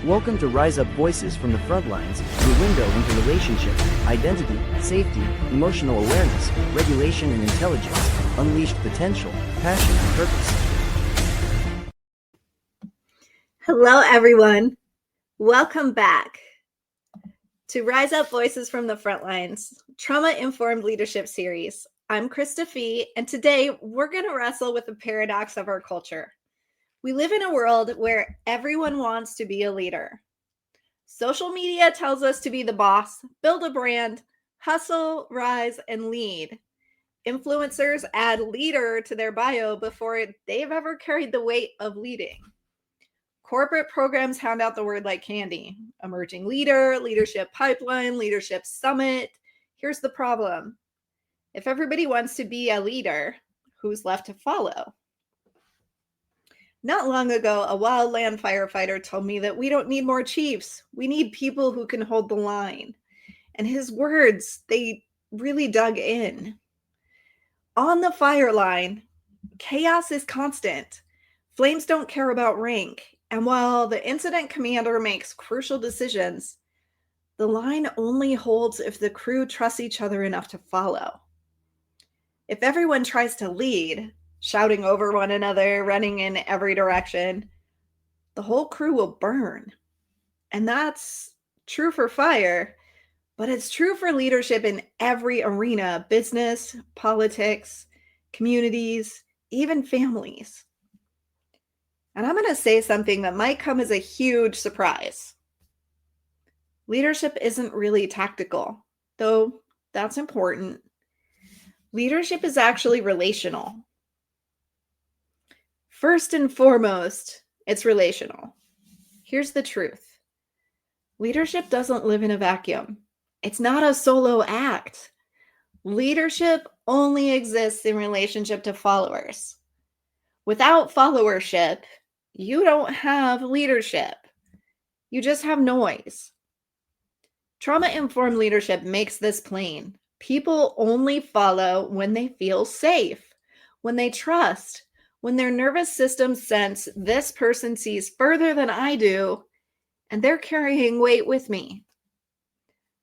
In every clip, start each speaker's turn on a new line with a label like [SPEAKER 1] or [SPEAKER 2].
[SPEAKER 1] Welcome to Rise Up Voices from the Frontlines, your window into relationship, identity, safety, emotional awareness, regulation and intelligence, unleashed potential, passion and purpose.
[SPEAKER 2] Hello, everyone. Welcome back to Rise Up Voices from the Frontlines, Trauma-Informed Leadership Series. I'm Krista Fee, and today we're going to wrestle with the paradox of our culture. We live in a world where everyone wants to be a leader. Social media tells us to be the boss, build a brand, hustle, rise, and lead. Influencers add leader to their bio before they've ever carried the weight of leading. Corporate programs hand out the word like candy. Emerging leader, leadership pipeline, leadership summit. Here's the problem. If everybody wants to be a leader, who's left to follow? Not long ago, a wildland firefighter told me that we don't need more chiefs. We need people who can hold the line. And his words, they really dug in. On the fire line, chaos is constant. Flames don't care about rank. And while the incident commander makes crucial decisions, the line only holds if the crew trusts each other enough to follow. If everyone tries to lead, shouting over one another, running in every direction, the whole crew will burn. And that's true for fire, but it's true for leadership in every arena: business, politics, communities, even families. And I'm going to say something that might come as a huge surprise. Leadership isn't really tactical, though that's important. Leadership is actually relational. First and foremost, it's relational. Here's the truth. Leadership doesn't live in a vacuum. It's not a solo act. Leadership only exists in relationship to followers. Without followership, you don't have leadership. You just have noise. Trauma-informed leadership makes this plain. People only follow when they feel safe, when they trust, when their nervous system sense this person sees further than I do, and they're carrying weight with me.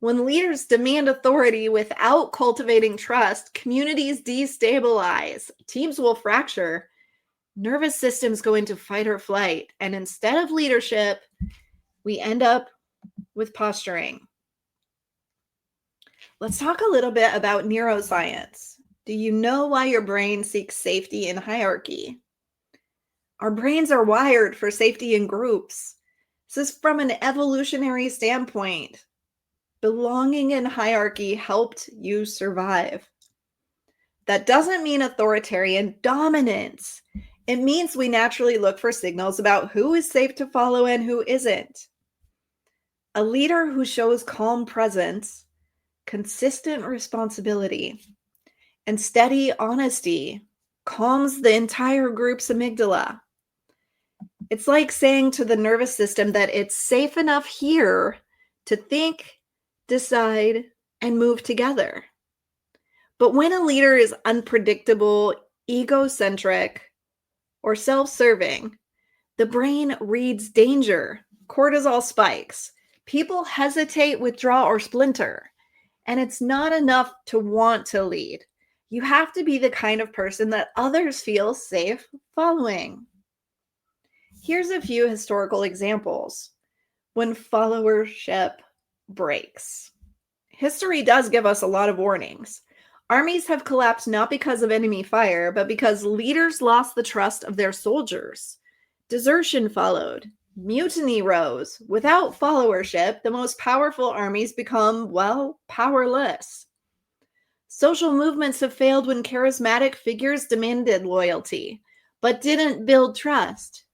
[SPEAKER 2] When leaders demand authority without cultivating trust, communities destabilize, teams will fracture, nervous systems go into fight or flight, and instead of leadership, we end up with posturing. Let's talk a little bit about neuroscience. Do you know why your brain seeks safety in hierarchy? Our brains are wired for safety in groups. This is from an evolutionary standpoint. Belonging in hierarchy helped you survive. That doesn't mean authoritarian dominance. It means we naturally look for signals about who is safe to follow and who isn't. A leader who shows calm presence, consistent responsibility, and steady honesty calms the entire group's amygdala. It's like saying to the nervous system that it's safe enough here to think, decide, and move together. But when a leader is unpredictable, egocentric, or self-serving, the brain reads danger, cortisol spikes, people hesitate, withdraw, or splinter. And it's not enough to want to lead. You have to be the kind of person that others feel safe following. Here's a few historical examples when followership breaks. History does give us a lot of warnings. Armies have collapsed not because of enemy fire, but because leaders lost the trust of their soldiers. Desertion followed. Mutiny rose. Without followership, the most powerful armies become, well, powerless. Social movements have failed when charismatic figures demanded loyalty, but didn't build trust.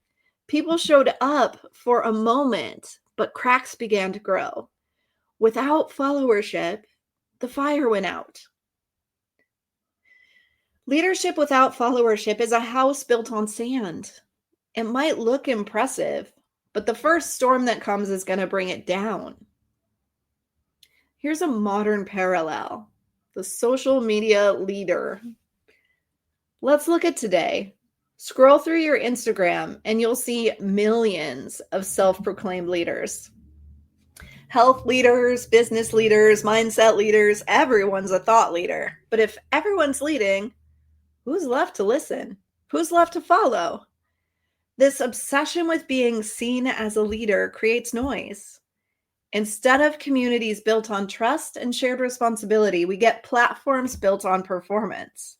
[SPEAKER 2] People showed up for a moment, but cracks began to grow. Without followership, the fire went out. Leadership without followership is a house built on sand. It might look impressive, but the first storm that comes is going to bring it down. Here's a modern parallel: the social media leader. Let's look at today. Scroll through your Instagram and you'll see millions of self-proclaimed leaders. Health leaders, business leaders, mindset leaders, everyone's a thought leader. But if everyone's leading, who's left to listen? Who's left to follow? This obsession with being seen as a leader creates noise. Instead of communities built on trust and shared responsibility, we get platforms built on performance.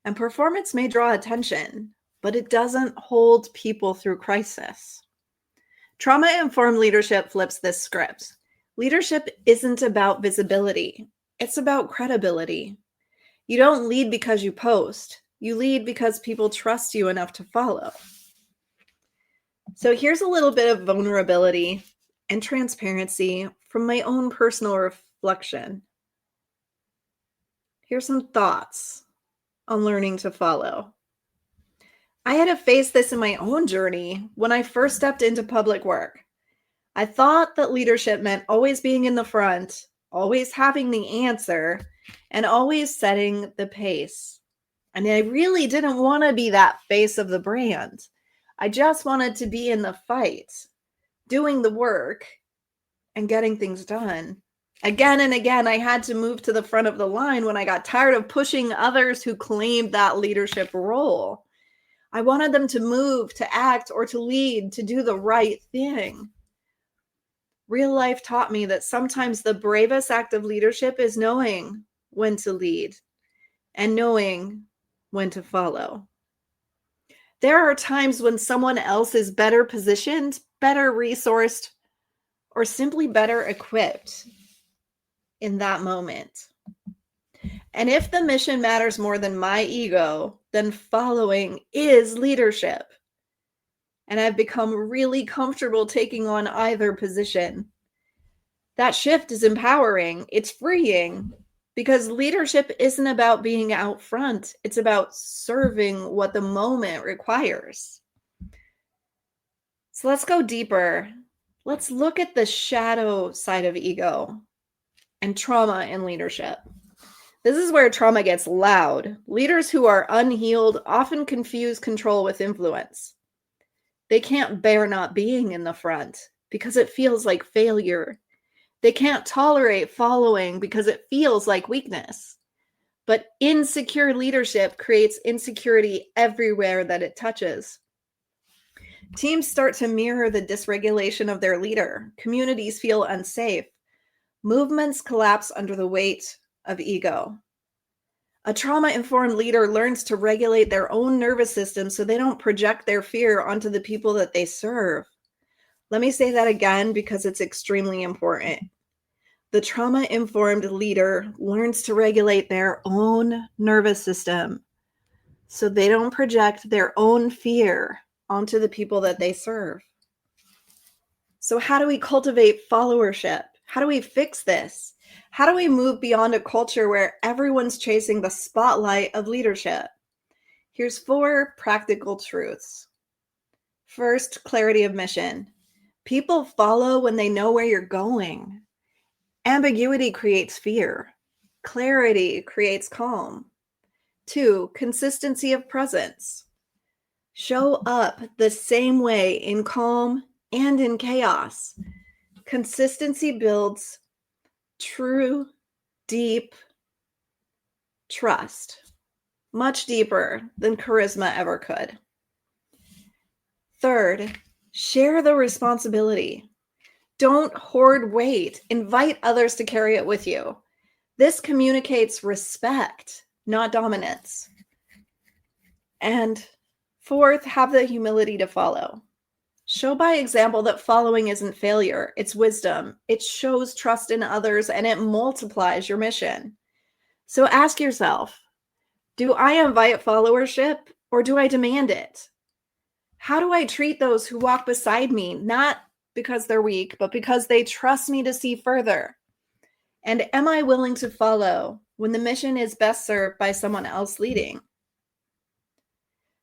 [SPEAKER 2] And performance may draw attention, but it doesn't hold people through crisis. Trauma-informed leadership flips this script. Leadership isn't about visibility. It's about credibility. You don't lead because you post. You lead because people trust you enough to follow. So here's a little bit of vulnerability and transparency from my own personal reflection. Here's some thoughts on learning to follow. I had to face this in my own journey when I first stepped into public work. I thought that leadership meant always being in the front, always having the answer, and always setting the pace. And I really didn't want to be that face of the brand. I just wanted to be in the fight, doing the work, and getting things done. Again and again, I had to move to the front of the line when I got tired of pushing others who claimed that leadership role. I wanted them to move, to act, or to lead, to do the right thing. Real life taught me that sometimes the bravest act of leadership is knowing when to lead and knowing when to follow. There are times when someone else is better positioned, better resourced, or simply better equipped in that moment. And if the mission matters more than my ego, then following is leadership. And I've become really comfortable taking on either position. That shift is empowering. It's freeing because leadership isn't about being out front. It's about serving what the moment requires. So let's go deeper. Let's look at the shadow side of ego and trauma in leadership. This is where trauma gets loud. Leaders who are unhealed often confuse control with influence. They can't bear not being in the front because it feels like failure. They can't tolerate following because it feels like weakness. But insecure leadership creates insecurity everywhere that it touches. Teams start to mirror the dysregulation of their leader. Communities feel unsafe. Movements collapse under the weight of ego. A trauma-informed leader learns to regulate their own nervous system so they don't project their fear onto the people that they serve. Let me say that again because it's extremely important. The trauma-informed leader learns to regulate their own nervous system so they don't project their own fear onto the people that they serve. So how do we cultivate followership? How do we fix this? How do we move beyond a culture where everyone's chasing the spotlight of leadership? Here's 4 practical truths. First, clarity of mission. People follow when they know where you're going. Ambiguity creates fear. Clarity creates calm. 2, consistency of presence. Show up the same way in calm and in chaos. Consistency builds true, deep trust, much deeper than charisma ever could. Third, share the responsibility. Don't hoard weight. Invite others to carry it with you. This communicates respect, not dominance. And fourth, have the humility to follow. Show by example that following isn't failure, it's wisdom. It shows trust in others and it multiplies your mission. So ask yourself, do I invite followership or do I demand it? How do I treat those who walk beside me, not because they're weak, but because they trust me to see further? And am I willing to follow when the mission is best served by someone else leading?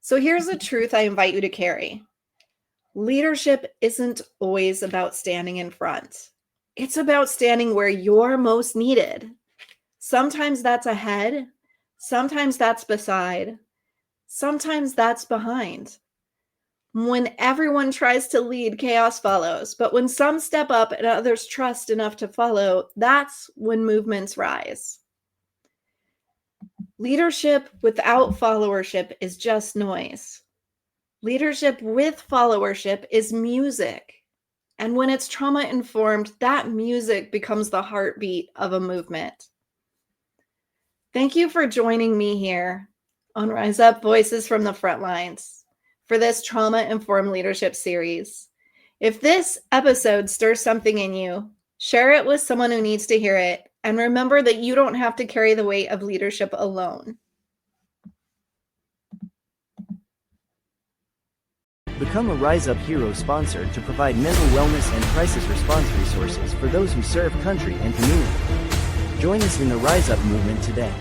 [SPEAKER 2] So here's a truth I invite you to carry. Leadership isn't always about standing in front. It's about standing where you're most needed. Sometimes that's ahead. Sometimes that's beside. Sometimes that's behind. When everyone tries to lead, chaos follows. But when some step up and others trust enough to follow, that's when movements rise. Leadership without followership is just noise. Leadership with followership is music. And when it's trauma-informed, that music becomes the heartbeat of a movement. Thank you for joining me here on Rise Up Voices from the Front Lines for this trauma-informed leadership series. If this episode stirs something in you, share it with someone who needs to hear it, and remember that you don't have to carry the weight of leadership alone.
[SPEAKER 1] Become a Rise Up Hero sponsor to provide mental wellness and crisis response resources for those who serve country and community. Join us in the Rise Up movement today.